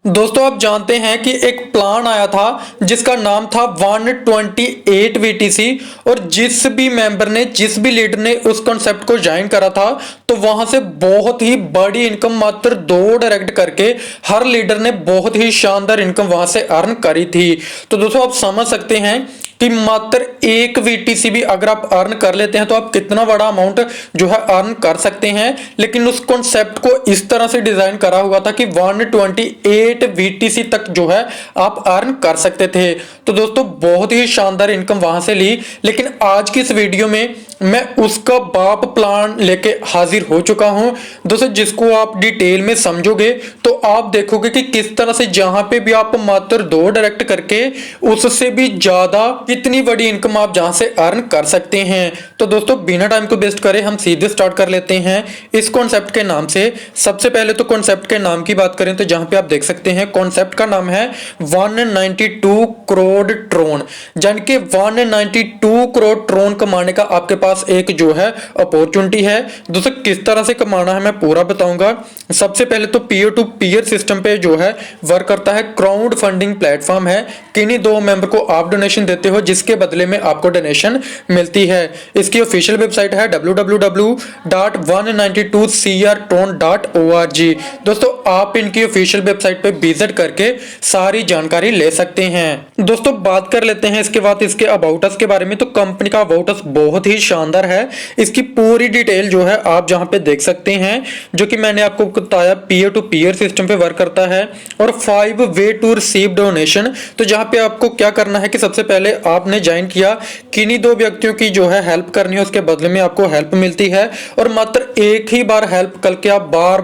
दोस्तों आप जानते हैं कि एक प्लान आया था जिसका नाम था 128 वीटीसी और जिस भी मेंबर ने जिस भी लीडर ने उस कॉन्सेप्ट को ज्वाइन करा था तो वहां से बहुत ही बड़ी इनकम मात्र 2 डायरेक्ट करके हर लीडर ने बहुत ही शानदार इनकम वहां से अर्न करी थी। तो दोस्तों आप समझ सकते हैं कि मात्र एक वीटीसी भी अगर आप अर्न कर लेते हैं तो आप कितना बड़ा अमाउंट जो है अर्न कर सकते हैं। लेकिन उस कॉन्सेप्ट को इस तरह से डिजाइन करा हुआ था कि 128 वीटीसी तक जो है आप अर्न कर सकते थे। तो दोस्तों बहुत ही शानदार इनकम वहां से ली। लेकिन आज की इस वीडियो में मैं उसका बाप प्लान लेके हाजिर हो चुका हूं दोस्तों, जिसको आप डिटेल में समझोगे तो आप देखोगे कि किस तरह से जहां पे भी आप मात्र 2 डायरेक्ट करके उससे भी ज्यादा कितनी बड़ी इनकम आप जहां से अर्न कर सकते हैं। तो दोस्तों बिना टाइम को वेस्ट करे हम सीधे स्टार्ट कर लेते हैं इस कॉन्सेप्ट के नाम से। सबसे पहले तो कॉन्सेप्ट के नाम की बात करें तो जहां पे आप देख सकते हैं कॉन्सेप्ट का नाम है 192 करोड़ ट्रोन, यानी कि 192 करोड़ ट्रोन कमाने का आपके पास एक जो है अपॉर्चुनिटी है। दोस्तों किस तरह से कमाना है मैं पूरा बताऊंगा। सबसे पहले तो पीयर टू पीयर सिस्टम पे जो है वर्क करता है, क्राउड फंडिंग प्लेटफॉर्म है। किन्हीं 2 मेंबर को आप डोनेशन देते हो जिसके बदले में आपको डोनेशन मिलती है। इसकी ऑफिशियल वेबसाइट है www.192crtron.org। दोस्तों आप इनकी ऑफिशियल वेबसाइट पे विजिट करके सारी जानकारी ले सकते हैं। दोस्तों बात कर लेते हैं इसके बाद इसके अबाउट अस के बारे में। तो कंपनी का अबाउट अस बहुत ही शानदार है। इसकी पूरी डिटेल जो है आप जहां पे देख सकते हैं, जो कि मैंने आपको बताया पीयर टू पीयर सिस्टम पे वर्क करता है और 5 वे टू रिसीव डोनेशन। तो जहां पे आपको क्या करना है कि सबसे पहले आपने ज्वाइन किया, किन्हीं 2 व्यक्तियों की जो है हेल्प करनी है, उसके बदले में आपको हेल्प मिलती है और मात्र एक ही बार हेल्प करके आप बार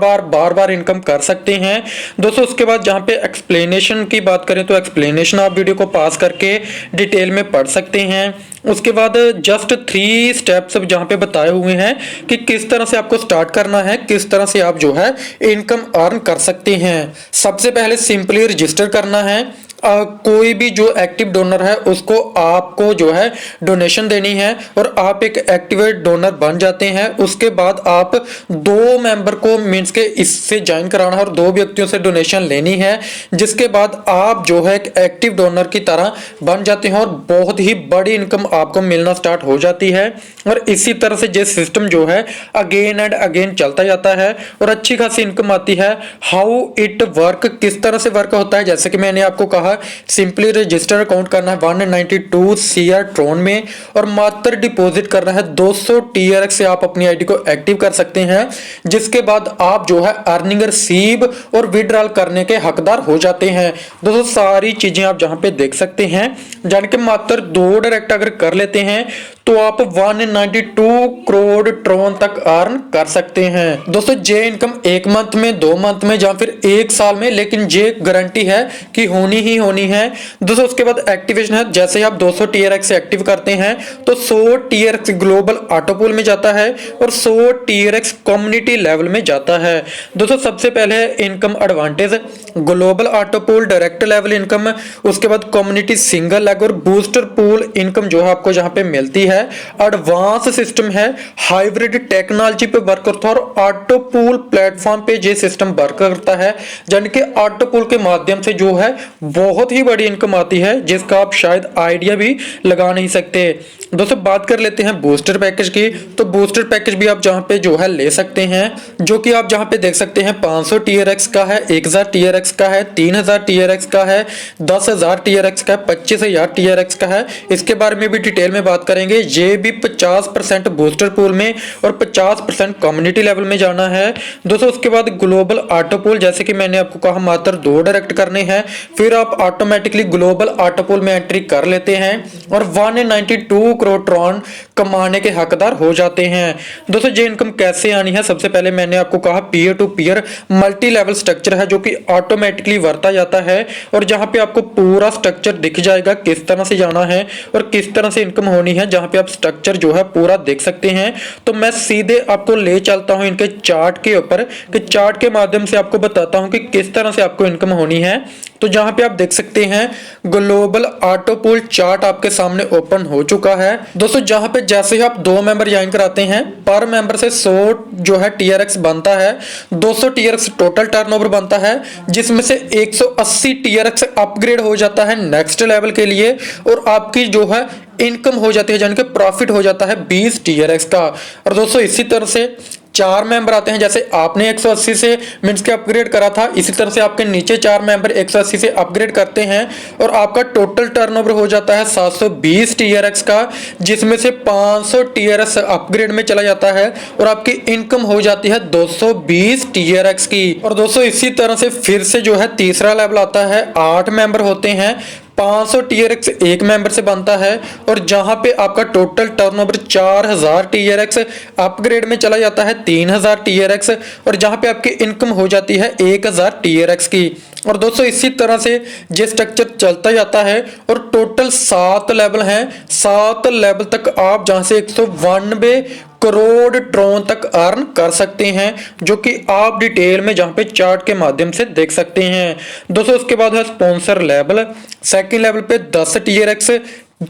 बार इनकम कर सकते हैं। दोस्तों उसके बाद जहां पे एक्सप्लेनेशन की बात करें तो एक्सप्लेनेशन आप वीडियो को पास करके डिटेल में पढ़ सकते हैं। उसके बाद जस्ट 3 स्टेप्स जहां पे बताए हुए हैं कि किस तरह से आपको स्टार्ट करना है, किस तरह से आप जो है इनकम अर्न कर सकते हैं। सबसे पहले सिंपली रजिस्टर करना है। कोई भी जो एक्टिव डोनर है उसको आपको जो है डोनेशन देनी है और आप एक एक्टिवेट डोनर बन जाते हैं। उसके बाद आप 2 मेंबर को मींस के इससे ज्वाइन कराना है और 2 व्यक्तियों से डोनेशन लेनी है, जिसके बाद आप जो है एक एक्टिव डोनर की तरह बन जाते हैं और बहुत ही बड़ी इनकम आपको मिलना स्टार्ट हो जाती है। और इसी तरह से ये सिस्टम जो है अगेन एंड अगेन चलता जाता है और अच्छी खासी इनकम आती है। हाउ इट वर्क, किस तरह से वर्क होता है, जैसे कि मैंने आपको कहा सिंपली रजिस्टर अकाउंट करना है 192 सीआर ट्रोन में और मात्र डिपॉजिट करना है 200 टीआरएक्स से आप अपनी आईडी को एक्टिव कर सकते हैं, जिसके बाद आप जो है अर्निंग रिसीव और विड्रॉल करने के हकदार हो जाते हैं। दोस्तों सारी चीजें आप जहां पे देख सकते हैं, जान के मात्र 2 डायरेक्ट अगर कर लेते हैं तो आप 192 करोड़ ट्रोन तक अर्न कर सकते हैं। दोस्तों ये इनकम 1 मंथ में, 2 मंथ में या फिर 1 साल में, लेकिन ये गारंटी है कि होनी ही होनी है। दोस्तों उसके बाद एक्टिवेशन है। जैसे ही आप 200 टीआरएक्स एक्टिव करते हैं तो 100 टीआरएक्स ग्लोबल ऑटो पूल में जाता है और 100 टीआरएक्स कम्युनिटी लेवल में जाता है। दोस्तों सबसे पहले income advantage, global auto pool direct level income, उसके बाद कम्युनिटी सिंगल लेग और बूस्टर पूल इनकम जो है आपको जहां पे मिलती है। एडवांस सिस्टम है, हाइब्रिड टेक्नोलॉजी पे वर्क करता है और ऑटो पूल प्लेटफॉर्म पे ये सिस्टम वर्क करता है, यानी कि ऑटो पूल के माध्यम से जो है बहुत ही बड़ी इनकम आती है जिसका आप शायद आइडिया भी लगा नहीं सकते। दोस्तों बात कर लेते हैं बूस्टर पैकेज की। तो बूस्टर पैकेज भी आप जहां पे जो है ले सकते हैं, जो कि आप जहां पे देख सकते हैं 500 टीआरएक्स का है, 1000 टीआरएक्स का है, 3000 टीआरएक्स का है, 10000 टीआरएक्स का है, 25000 टीआरएक्स का है। इसके बारे में भी डिटेल में बात करेंगे। ये भी 50% बूस्टर पूल में और 50% कम्युनिटी लेवल में जाना है। दोस्तों उसके बाद ग्लोबल ऑटो पूल, जैसे कि मैंने आपको कहा मात्र 2 डायरेक्ट करने हैं, फिर आप ऑटोमेटिकली ग्लोबल ऑटो पूल में एंट्री कर लेते हैं और 192 करोड़ ट्रॉन कमाने के हकदार हो जाते हैं। दोस्तों ये इनकम कैसे आनी है, सबसे पहले मैंने आपको कहा peer to peer multi level structure है जो कि ऑटोमेटिकली वर्ता जाता है और जहां पे आपको पूरा स्ट्रक्चर दिख जाएगा किस तरह से जाना है और किस तरह से इनकम होनी है, जहां पे आप स्ट्रक्चर जो है पूरा देख सकते हैं। तो मैं सीधे आपको ले चलता हूं इनके चार्ट के ऊपर, कि चार्ट के माध्यम से आपको बताता हूं कि किस तरह से आपको इनकम होनी है। तो जहां पे आप देख सकते हैं ग्लोबल ऑटो पूल चार्ट आपके सामने ओपन हो चुका है दोस्तों। जहां पे जैसे ही आप 2 मेंबर ज्वाइन कराते हैं पर मेंबर से 100 जो है TRX बनता है, 200 TRX टोटल टर्नओवर बनता है, जिसमें से 180 TRX अपग्रेड हो जाता है नेक्स्ट लेवल के लिए और आपकी जो है इनकम हो जाती है, यानी कि प्रॉफिट हो जाता है 20 TRX का। और दोस्तों इसी तरह से 4 मेंबर आते हैं, जैसे आपने 180 से मिनट्स के अपग्रेड करा था, इसी तरह से आपके नीचे 4 मेंबर 180 से अपग्रेड करते हैं और आपका टोटल टर्नओवर हो जाता है 720 TRX का, जिसमें से 500 TRX अपग्रेड में चला जाता है और आपकी इनकम हो जाती है 220 TRX की। और दोस्तों इसी तरह से फिर से जो है तीसरा लेवल आता है, 8 मेंबर होते हैं, 500 TRX एक मेंबर से बनता है और जहां पे आपका टोटल टर्नओवर 4000 TRX अपग्रेड में चला जाता है 3000 TRX और जहां पे आपकी इनकम हो जाती है 1000 TRX की। और दोस्तों इसी तरह से ये स्ट्रक्चर चलता जाता है और टोटल 7 लेवल हैं, 7 लेवल तक आप जहां से 192 करोड़ ट्रोन तक अर्न कर सकते हैं, जो कि आप डिटेल में जहां पे चार्ट के माध्यम से देख सकते हैं दोस्तों। उसके बाद है स्पॉन्सर लेवल, सेकंड लेवल पे 10 TRX,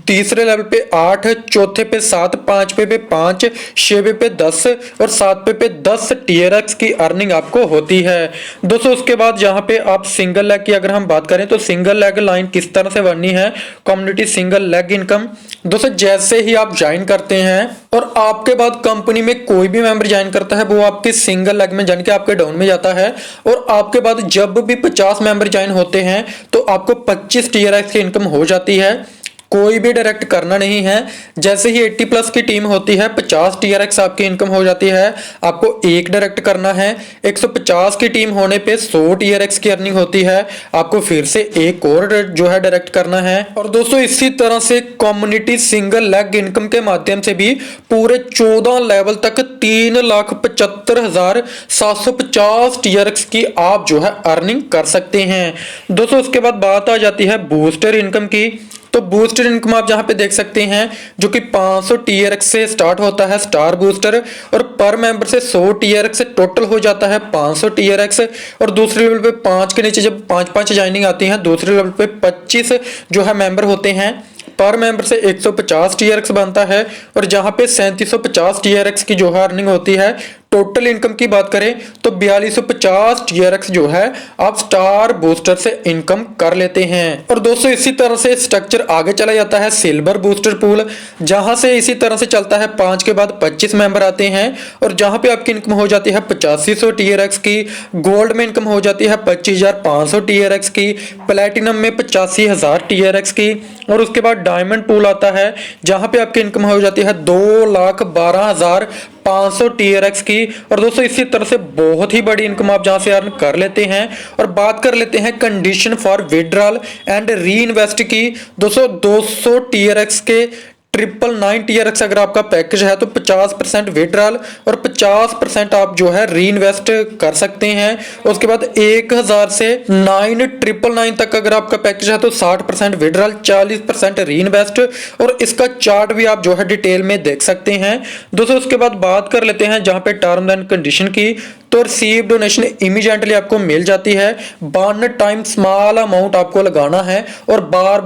तीसरे लेवल पे 8, चौथे पे 7, पांचवे पे 5, छठे पे 10 और सातवें पे 10 TRX की अर्निंग आपको होती है दोस्तों। उसके बाद यहाँ पे आप सिंगल लेग की अगर हम बात करें तो सिंगल लेग लाइन किस तरह से बननी है, कम्युनिटी सिंगल लेग इनकम दोस्तों। जैसे ही आप ज्वाइन करते हैं और आपके बाद कंपनी में कोई भी मेंबर ज्वाइन करता है, वो आपके सिंगल लेग में जान के आपके डाउन में जाता है और आपके बाद जब भी 50 मेंबर ज्वाइन होते हैं तो आपको 25 TRX की इनकम हो जाती है। कोई भी डायरेक्ट करना नहीं है, जैसे ही 80 प्लस की टीम होती है 50 TRX आपकी इनकम हो जाती है, आपको एक डायरेक्ट करना है। 150 की टीम होने पे 100 TRX की अर्निंग होती है, आपको फिर से एक और जो है डायरेक्ट करना है। और दोस्तों इसी तरह से कम्युनिटी सिंगल लेग इनकम के माध्यम से भी पूरे 14 लेवल तक 3,75,750 TRX की आप जो है अर्निंग कर सकते हैं दोस्तों। उसके बाद बात आ जाती है बूस्टर इनकम की, तो बूस्टर इनकम आप जहां पे देख सकते हैं जो कि 500 TRX से स्टार्ट होता है स्टार बूस्टर और पर मेंबर से 100 TRX से टोटल हो जाता है 500 TRX और दूसरे लेवल पे 5 के नीचे जब 5-5 ज्वाइनिंग आती है, दूसरे लेवल पे 25 जो है मेंबर होते हैं, पर मेंबर से 150 TRX बनता है और जहां पे 3750 TRX की जो है अर्निंग होती है। टोटल इनकम की बात करें तो 4250 TRX जो है आप स्टार बूस्टर से इनकम कर लेते हैं। और दोस्तों इसी तरह से स्ट्रक्चर आगे चला जाता है सिल्वर बूस्टर पूल, जहां से इसी तरह से चलता है 5 के बाद 25 मेंबर आते हैं और जहां पे आपकी इनकम हो जाती है 8500 TRX की, गोल्ड में इनकम हो जाती है 25500 TRX की, प्लेटिनम में 85000 TRX की और उसके बाद डायमंड पूल आता है जहां पे आपकी इनकम हो जाती है 2,12,500 TRX की। और दोस्तों इसी तरह से बहुत ही बड़ी इनकम आप जहां से अर्न कर लेते हैं। और बात कर लेते हैं condition for withdrawal and re invest की दोस्तों। 200 TRX के 999 TRX अगर आपका पैकेज है तो 50% विड्रॉल और 50% आप जो है री इन्वेस्ट कर सकते हैं। उसके बाद 1000 से 9999 तक अगर आपका पैकेज है तो 60% विड्रॉल, 40% री इन्वेस्ट और इसका चार्ट भी आप जो है डिटेल में देख सकते हैं दोस्तों। उसके बाद बात कर लेते हैं जहां पे टर्म एंड कंडीशन की, तो रिसीव डोनेशन इमीडिएटली आपको मिल जाती है। 1 टाइम स्मॉल अमाउंट आपको लगाना है और बार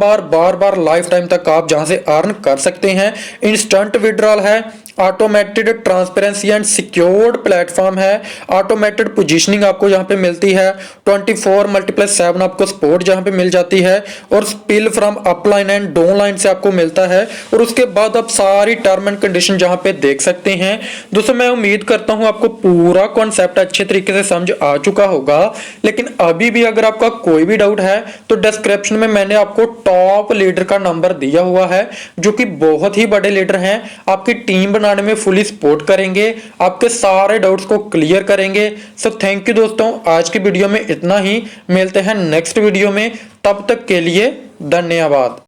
बार लाइफ टाइम तक आप जहां से अर्न कर सकते हैं। इंस्टेंट विड्रॉल है, automated transparency and secured platform है, ऑटोमेटेड पोजीशनिंग आपको यहाँ पे मिलती है, 24/7 आपको सपोर्ट जहाँ पे मिल जाती है और spill from upline and downline से आपको मिलता है। और उसके बाद आप सारी टर्म एंड कंडीशन जहाँ पे देख सकते हैं दोस्तों। मैं उम्मीद करता हूँ आपको पूरा कॉन्सेप्ट अच्छे तरीके से समझ आ चुका होगा, लेकिन अभी भी अगर आपका कोई भी डाउट है तो डिस्क्रिप्शन में मैंने आपको टॉप लीडर का नंबर दिया हुआ है, जो कि बहुत ही बड़े लीडर हैं, आपकी टीम बनाने में फुली सपोर्ट करेंगे, आपके सारे डाउट्स को क्लियर करेंगे। सो थैंक यू दोस्तों, आज की वीडियो में इतना ही, मिलते हैं नेक्स्ट वीडियो में, तब तक के लिए धन्यवाद।